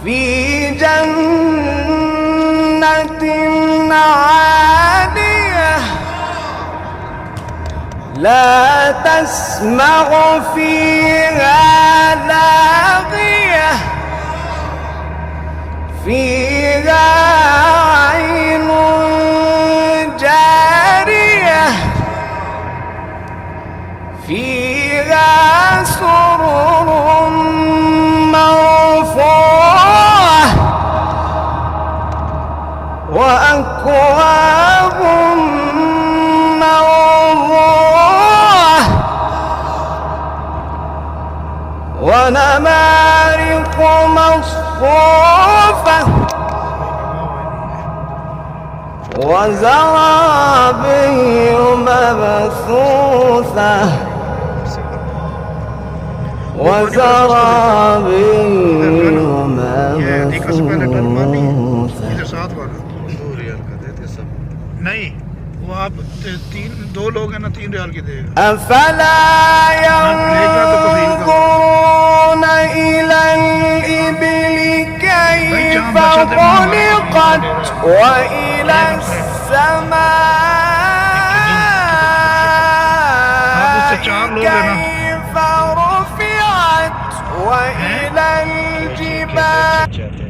في جنة عالية لا تسمع فيها لاغية فيها عين جارية فيها سرر مرفوعة وأكواب موضوعة ونمارق مصفوفة وزرابي مبثوثة وزرابي مبثوثة नहीं वो आप दो लोग हैं ना 3 रियाल की देगा أفلا ينظرون إلى الإبل كيف خلقت وإلى السماء كيف رفعت وإلى الجبال